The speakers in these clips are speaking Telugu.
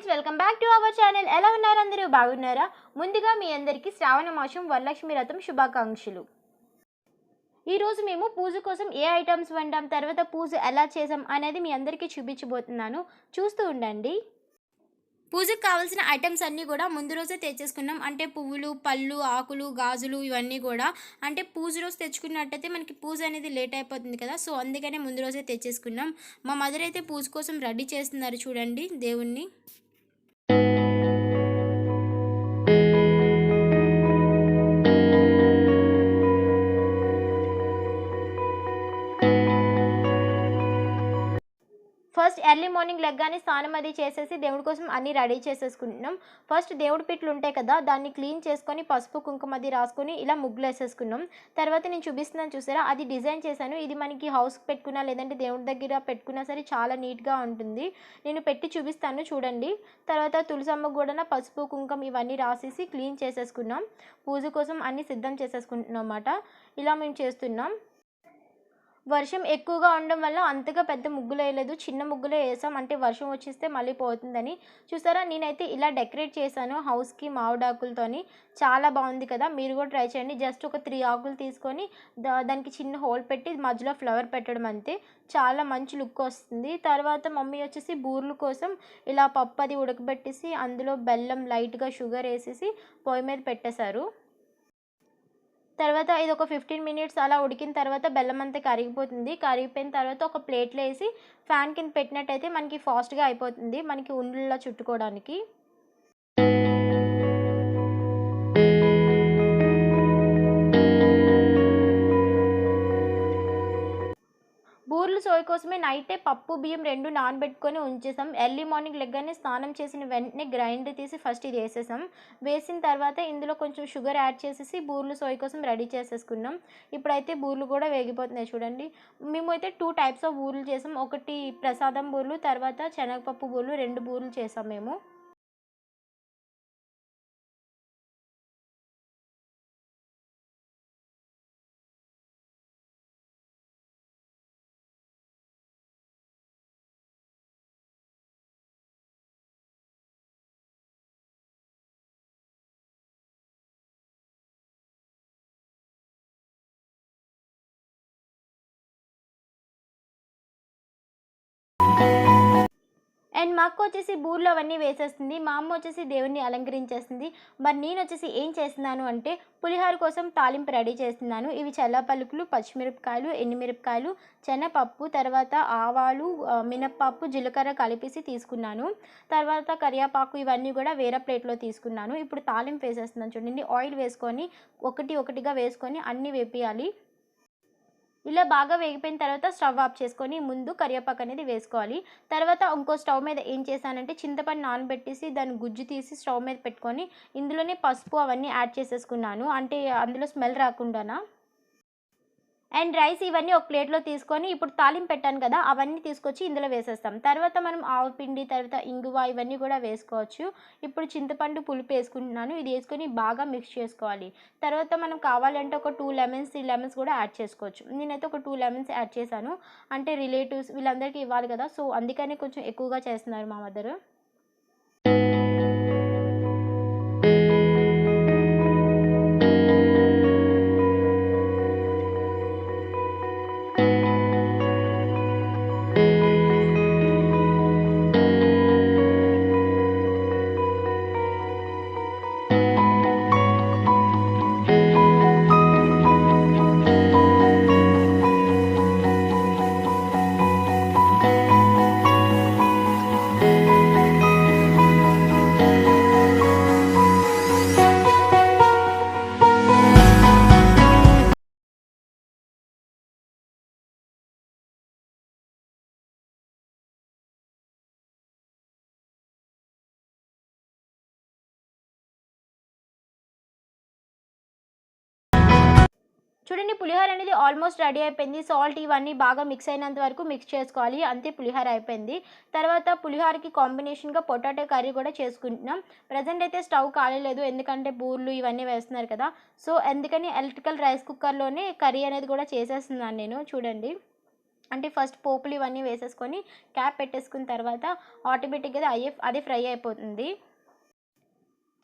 Friends, welcome back to our channel. ఎలా ఉన్నారు అందరూ? బాగున్నారా? ముందుగా మీ అందరికీ శ్రావణ మాసం వరలక్ష్మి వ్రతం శుభాకాంక్షలు. ఈరోజు మేము పూజ కోసం ఏ ఐటమ్స్ వండాం, తర్వాత పూజ ఎలా చేసాం అనేది మీ అందరికీ చూపించబోతున్నాను. చూస్తూ ఉండండి. పూజకు కావాల్సిన ఐటమ్స్ అన్నీ కూడా ముందు రోజే తెచ్చేసుకున్నాం. అంటే పువ్వులు, పళ్ళు, ఆకులు, గాజులు ఇవన్నీ కూడా. అంటే పూజ రోజు తెచ్చుకున్నట్టయితే మనకి పూజ అనేది లేట్ అయిపోతుంది కదా, సో అందుకనే ముందు రోజే తెచ్చేసుకున్నాం. మా మదర్ అయితే పూజ కోసం రెడీ చేస్తున్నారు చూడండి దేవుణ్ణి. ఫస్ట్ ఎర్లీ మార్నింగ్ లెగ్గానే స్నానం అది చేసేసి దేవుడి కోసం అన్నీ రెడీ చేసేసుకుంటున్నాం. ఫస్ట్ దేవుడి పిట్లు ఉంటాయి కదా, దాన్ని క్లీన్ చేసుకొని పసుపు కుంకుమ అది రాసుకొని ఇలా ముగ్గులు వేసేసుకున్నాం. తర్వాత నేను చూపిస్తున్నాను చూసారా, అది డిజైన్ చేశాను. ఇది మనకి హౌస్కి పెట్టుకున్నా లేదంటే దేవుడి దగ్గర పెట్టుకున్నా సరే చాలా నీట్గా ఉంటుంది. నేను పెట్టి చూపిస్తాను చూడండి. తర్వాత తులసమ్మ కూడా పసుపు కుంకుమ ఇవన్నీ రాసేసి క్లీన్ చేసేసుకున్నాం. పూజ కోసం అన్నీ సిద్ధం చేసేసుకుంటున్నాం అన్నమాట. ఇలా మేము చేస్తున్నాం. వర్షం ఎక్కువగా ఉండడం వల్ల అంతగా పెద్ద ముగ్గులు వేయలేదు, చిన్న ముగ్గులే వేసాం. అంటే వర్షం వచ్చేస్తే మళ్ళీ పోతుందని. చూసారా, నేనైతే ఇలా డెకరేట్ చేశాను హౌస్కి మామిడాకులతోని. చాలా బాగుంది కదా, మీరు కూడా ట్రై చేయండి. జస్ట్ ఒక 3 ఆకులు తీసుకొని దానికి చిన్న హోల్ పెట్టి మధ్యలో ఫ్లవర్ పెట్టడం అంతే. చాలా మంచి లుక్ వస్తుంది. తర్వాత మమ్మీ వచ్చేసి బూర్లు కోసం ఇలా పప్పు అది ఉడకబెట్టేసి అందులో బెల్లం లైట్గా షుగర్ వేసేసి పొయ్యి మీద పెట్టేశారు. తర్వాత ఇది ఒక 15 మినిట్స్ అలా ఉడికిన తర్వాత బెల్లం అంతా కరిగిపోతుంది. కరిగిపోయిన తర్వాత ఒక ప్లేట్లో వేసి ఫ్యాన్ కింద పెట్టినట్టయితే మనకి ఫాస్ట్గా అయిపోతుంది, మనకి ఉండల్లో చుట్టుకోవడానికి. బూర్లు సోయ కోసమే నైటే పప్పు బియ్యం 2 నానబెట్టుకొని ఉంచేసాం. ఎర్లీ మార్నింగ్ లెగ్గానే స్నానం చేసిన వెంటనే గ్రైండర్ తీసి ఫస్ట్ ఇది వేసేసాం. వేసిన తర్వాత ఇందులో కొంచెం షుగర్ యాడ్ చేసేసి బూర్లు సోయ కోసం రెడీ చేసేసుకున్నాం. ఇప్పుడైతే బూర్లు కూడా వేగిపోతున్నాయి చూడండి. మేమైతే 2 టైప్స్ ఆఫ్ బూర్లు చేసాం. ఒకటి ప్రసాదం బూర్లు, తర్వాత శనగపప్పు బూర్లు, 2 బూర్లు చేసాం మేము. అండ్ మా అక్క వచ్చేసి బూర్లు అవన్నీ వేసేస్తుంది. మా అమ్మ వచ్చేసి దేవుణ్ణి అలంకరించేస్తుంది. మరి నేను వచ్చేసి ఏం చేస్తున్నాను అంటే పులిహోర కోసం తాలింపు రెడీ చేస్తున్నాను. ఇవి చల్లపలుకులు, పచ్చిమిరపకాయలు, ఎండుమిరపకాయలు, శనగపప్పు, తర్వాత ఆవాలు, మినప్పప్పు, జీలకర్ర కలిపేసి తీసుకున్నాను. తర్వాత కరివేపాకు ఇవన్నీ కూడా వేరే ప్లేట్లో తీసుకున్నాను. ఇప్పుడు తాలింపు వేసేస్తున్నాను చూడండి. ఆయిల్ వేసుకొని ఒకటి ఒకటిగా వేసుకొని అన్నీ వేపియాలి. ఇలా బాగా వేగిపోయిన తర్వాత స్టవ్ ఆఫ్ చేసుకొని ముందు కరివేపాకు అనేది వేసుకోవాలి. తర్వాత ఇంకో స్టవ్ మీద ఏం చేశానంటే చింతపండు నానబెట్టేసి దాన్ని గుజ్జు తీసి స్టవ్ మీద పెట్టుకొని ఇందులోనే పసుపు అవన్నీ యాడ్ చేసేసుకున్నాను. అంటే అందులో స్మెల్ రాకుండానా. అండ్ రైస్ ఇవన్నీ ఒక ప్లేట్లో తీసుకొని ఇప్పుడు తాలింపు పెట్టాను కదా, అవన్నీ తీసుకొచ్చి ఇందులో వేసేస్తాం. తర్వాత మనం ఆవపిండి, తర్వాత ఇంగువ ఇవన్నీ కూడా వేసుకోవచ్చు. ఇప్పుడు చింతపండు పులుపు వేసుకుంటున్నాను. ఇది వేసుకొని బాగా మిక్స్ చేసుకోవాలి. తర్వాత మనం కావాలంటే ఒక 2 లెమన్స్, 3 లెమన్స్ కూడా యాడ్ చేసుకోవచ్చు. నేనైతే ఒక 2 లెమన్స్ యాడ్ చేశాను. అంటే రిలేటివ్స్ వీళ్ళందరికీ ఇవ్వాలి కదా, సో అందుకని కొంచెం ఎక్కువగా చేస్తున్నారు మా మదర్. చూడండి, పులిహోర అనేది ఆల్మోస్ట్ రెడీ అయిపోయింది. సాల్ట్ ఇవన్నీ బాగా మిక్స్ అయినంత వరకు మిక్స్ చేసుకోవాలి, అంతే పులిహోర అయిపోయింది. తర్వాత పులిహోరకి కాంబినేషన్గా పొటాటో కర్రీ కూడా చేసుకుంటున్నాం. ప్రజెంట్ అయితే స్టవ్ కాలేదు, ఎందుకంటే బూర్లు ఇవన్నీ వేస్తున్నారు కదా, సో అందుకని ఎలక్ట్రికల్ రైస్ కుక్కర్లోనే కర్రీ అనేది కూడా చేసేస్తున్నాను నేను. చూడండి, అంటే ఫస్ట్ పోపులు ఇవన్నీ వేసేసుకొని క్యాప్ పెట్టేసుకున్న తర్వాత ఆటోమేటిక్‌గా అది ఫ్రై అయిపోతుంది.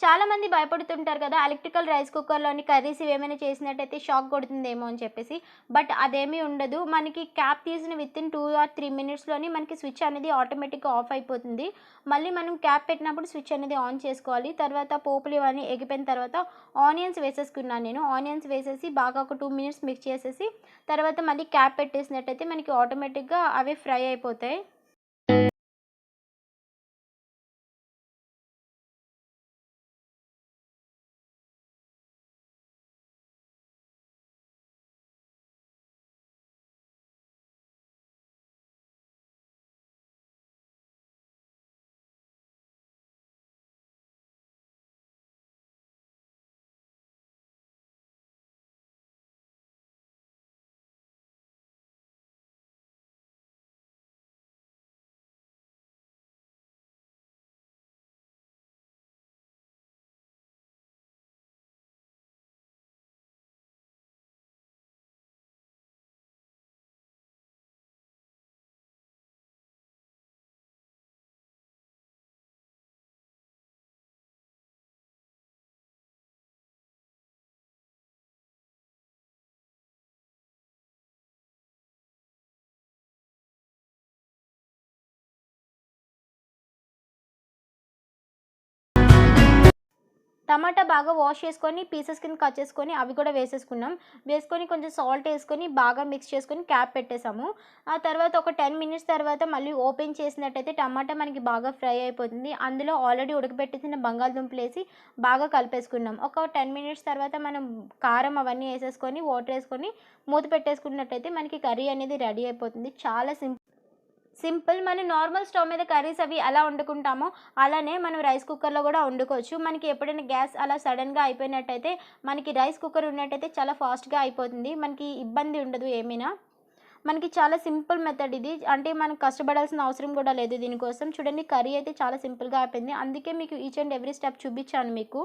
చాలామంది భయపడుతుంటారు కదా! ఎలక్ట్రికల్ రైస్ కుక్కర్‌లోని కర్రీస్ ఇవేమైనా చేసినట్టయితే షాక్ కొడుతుందేమో అని చెప్పేసి. బట్ అదేమీ ఉండదు. మనకి క్యాప్ తీసిన వితిన్ 2 ఆర్ 3 మినిట్స్‌లోని మనకి స్విచ్ అనేది ఆటోమేటిక్‌గా ఆఫ్ అయిపోతుంది. మళ్ళీ మనం క్యాప్ పెట్టినప్పుడు స్విచ్ అనేది ఆన్ చేసుకోవాలి. తర్వాత పోపులు ఇవన్నీ ఎగిపోయిన తర్వాత ఆనియన్స్ వేసేసుకున్నాను నేను. ఆనియన్స్ వేసేసి బాగా ఒక 2 మినిట్స్ మిక్స్ చేసేసి తర్వాత మళ్ళీ క్యాప్ పెట్టేసినట్టయితే మనకి ఆటోమేటిక్‌గా అవి ఫ్రై అయిపోతాయి. టమాటా బాగా వాష్ చేసుకొని పీసెస్ కింద కట్ చేసుకొని అవి కూడా వేసేసుకున్నాం. వేసుకొని కొంచెం సాల్ట్ ఏసుకొని బాగా మిక్స్ చేసుకొని క్యాప్ పెట్టేసాము. ఆ తర్వాత ఒక 10 మినిట్స్ తర్వాత మళ్ళీ ఓపెన్ చేసినట్టయితే టమాటా మనకి బాగా ఫ్రై అయిపోతుంది. అందులో ఆల్రెడీ ఉడకబెట్టేసిన బంగాళదుంపలేసి బాగా కలిపేసుకున్నాం. ఒక 10 మినిట్స్ తర్వాత మనం కారం అవన్నీ ఏసేసుకొని వాటర్ ఏసుకొని మూత పెట్టేసుకున్నట్టయితే మనకి కర్రీ అనేది రెడీ అయిపోతుంది. చాలా సింపుల్. మనం నార్మల్ స్టవ్ మీద కర్రీస్ అవి ఎలా వండుకుంటామో అలానే మనం రైస్ కుక్కర్‌లో కూడా వండుకోవచ్చు. మనకి ఎప్పుడైనా గ్యాస్ అలా సడెన్‌గా అయిపోయినట్టయితే మనకి రైస్ కుక్కర్ ఉన్నట్టయితే చాలా ఫాస్ట్‌గా అయిపోతుంది. మనకి ఇబ్బంది ఉండదు ఏమీనా. మనకి చాలా సింపుల్ మెథడ్ ఇది. అంటే మనం కష్టపడాల్సిన అవసరం కూడా లేదు దీనికోసం. చూడండి కర్రీ అయితే చాలా సింపుల్‌గా అయిపోయింది. అందుకే మీకు ఈచ్ అండ్ ఎవ్రీ స్టెప్ చూపించాను మీకు.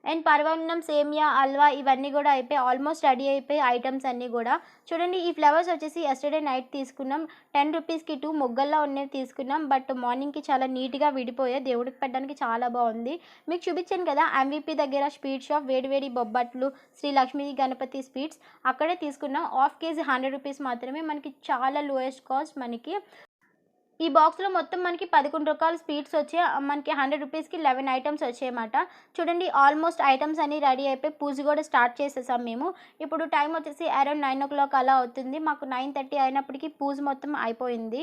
అండ్ పరమాన్నం, సేమియా, హల్వా ఇవన్నీ గూడా అయిపోయి ఆల్మోస్ట్ రెడీ అయిపోయాయి ఐటెమ్స్ అన్నీ గూడా. చూడండి ఈ ఫ్లవర్స్ వచ్చేసి యెస్టర్‌డే నైట్ తీసుకున్నాం. 10 రూపీస్‌కి 2 మొగ్గల్లా ఉన్నవి తీసుకున్నాం. బట్ మార్నింగ్‌కి చాలా నీట్‌గా విడిపోయాయి. దేవుడికి పెట్టడానికి చాలా బావుంది. మీకు చూపించాను కదా! ఎంవీపీ దగ్గర స్వీట్ షాప్ వేడి వేడి బొబ్బట్లు, శ్రీ లక్ష్మీ గణపతి స్వీట్స్ అక్కడే తీసుకున్నాం. హాఫ్ కేజీ 100 రూపీస్ మాత్రమే. మనకి చాలా లోయెస్ట్ కాస్ట్ మనకి. ఈ బాక్స్‌లో మొత్తం మనకి 11 రకాల స్వీట్స్ వచ్చాయి. మనకి 100 రూపీస్‌కి 11 ఐటెమ్స్ వచ్చాయన్నమాట. చూడండి ఆల్మోస్ట్ ఐటెమ్స్ అన్నీ రెడీ అయిపోయి పూజ కూడా స్టార్ట్ చేసేసాం మేము. ఇప్పుడు టైం వచ్చేసి అరౌండ్ 9:00 అలా అవుతుంది. మాకు 9:30 అయినప్పటికి పూజ మొత్తం అయిపోయింది.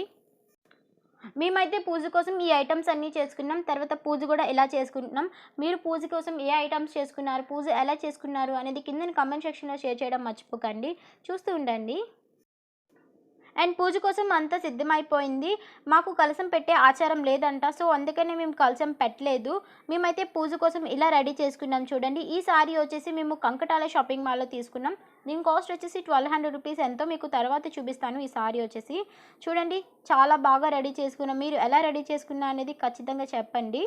మేమైతే పూజ కోసం ఈ ఐటెమ్స్ అన్నీ చేసుకున్నాం. తర్వాత పూజ కూడా ఎలా చేసుకుంటున్నాం. మీరు పూజ కోసం ఏ ఐటెమ్స్ చేసుకున్నారు, పూజ ఎలా చేసుకున్నారు అనేది కిందన కామెంట్ సెక్షన్‌లో షేర్ చేయడం మర్చిపోకండి. చూస్తూ ఉండండి. అండ్ పూజ కోసం అంతా సిద్ధమైపోయింది. మాకు కలశం పెట్టే ఆచారం లేదంట. సో, అందుకనే మేము కలశం పెట్టలేదు. మేమైతే పూజ కోసం ఇలా రెడీ చేసుకున్నాం చూడండి. ఈ సారీ వచ్చేసి మేము కంకటాల షాపింగ్ మాల్‌లో తీసుకున్నాం. దీని కాస్ట్ వచ్చేసి 1200 రూపీస్ ఎంతో మీకు తర్వాత చూపిస్తాను ఈ సారీ వచ్చేసి. చూడండి చాలా బాగా రెడీ చేసుకున్నాం. మీరు ఎలా రెడీ చేసుకున్నా అనేది ఖచ్చితంగా చెప్పండి.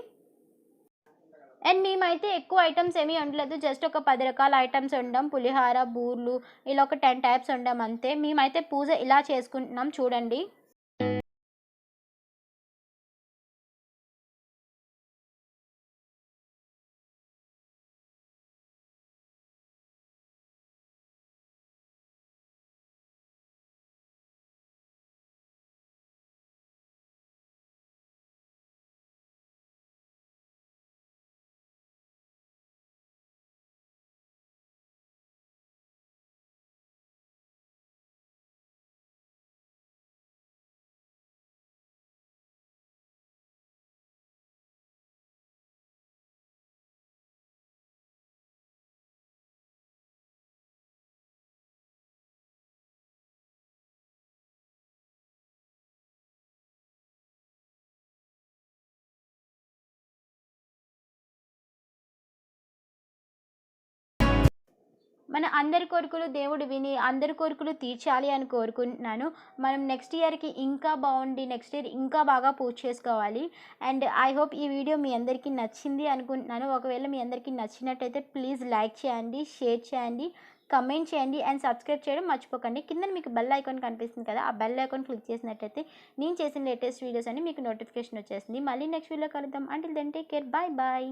అండ్ మేమైతే ఎక్కువ ఐటెమ్స్ ఏమీ వండలేదు. జస్ట్ ఒక 10 రకాల ఐటెమ్స్ వండాం. పులిహార, బూర్లు ఇలా ఒక 10 టైప్స్ వండాం అంతే. మేమైతే పూజ ఇలా చేసుకుంటున్నాం చూడండి. మన అందరి కోరికలు దేవుడు విని అందరి కోరికలు తీర్చాలి అని కోరుకుంటున్నాను. మనం నెక్స్ట్ ఇయర్‌కి ఇంకా బావుండి నెక్స్ట్ ఇయర్ ఇంకా బాగా పూజ చేసుకోవాలి. అండ్ ఐ హోప్ ఈ వీడియో మీ అందరికీ నచ్చింది అనుకుంటున్నాను. ఒకవేళ మీ అందరికీ నచ్చినట్టయితే ప్లీజ్ లైక్ చేయండి, షేర్ చేయండి. కమెంట్ చేయండి అండ్ సబ్స్క్రైబ్ చేయడం మర్చిపోకండి. కింద మీకు బెల్ ఐకాన్ కనిపిస్తుంది కదా, ఆ బెల్ ఐకాన్ క్లిక్ చేసినట్టయితే నేను చేసిన లేటెస్ట్ వీడియోస్ అన్ని మీకు నోటిఫికేషన్ వచ్చేస్తుంది. మళ్ళీ నెక్స్ట్ వీడియోలో కలుద్దాం. Until then take care. Bye bye.